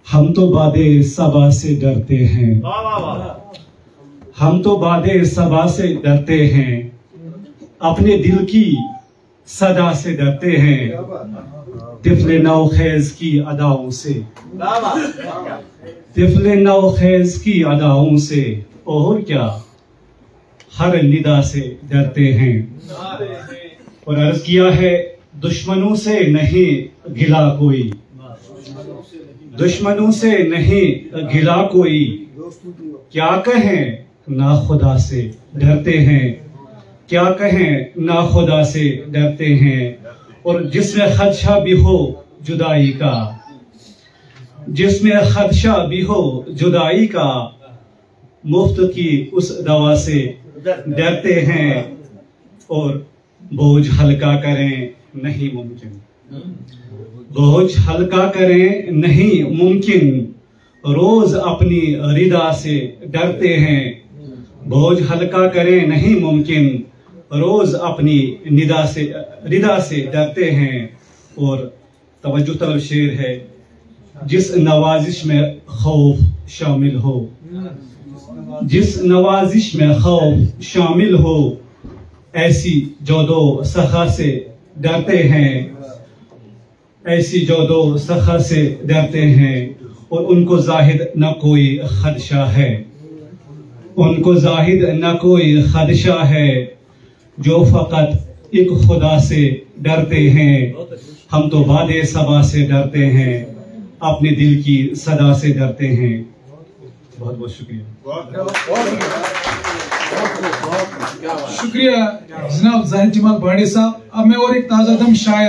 हम तो बादे सबा से डरते हैं, हम तो बादे सबा से डरते हैं, अपने दिल की सदा से डरते हैं, तिफले नौखेज की अदाओं से, तिफले नौखेज की अदाओं से, और क्या हर निदा से डरते हैं। और अर्ज किया है, दुश्मनों से नहीं गिला कोई, दुश्मनों से नहीं गिला कोई, क्या कहें ना खुदा से डरते हैं, क्या कहें ना खुदा से डरते हैं। और जिसमें खदशा भी हो जुदाई का, जिसमें खदशा भी हो जुदाई का, मुफ्त की उस दवा से डरते हैं। और बोझ हल्का करें नहीं मुमकिन, बोझ हल्का करें नहीं मुमकिन, रोज अपनी रिदा से डरते हैं। बोझ हल्का करें नहीं मुमकिन, रोज अपनी रिदा से डरते हैं। और तवज्जो तरफ शेर है, जिस नवाजिश में खौफ शामिल हो, जिस नवाजिश में खौफ शामिल हो, ऐसी जोदो सखा से डरते हैं, ऐसी जोदो सखा से डरते हैं। और उनको जाहिद न कोई खदशा है, उनको जाहिद न कोई खदशा है, जो फकत एक खुदा से डरते हैं। हम तो बादे सबा से डरते हैं, अपने दिल की सदा से डरते हैं। बहुत बहुत शुक्रिया। शुक्रिया जनाब जाहिद जमाल बाड़ी साहब। अब मैं और एक ताजा दम शायर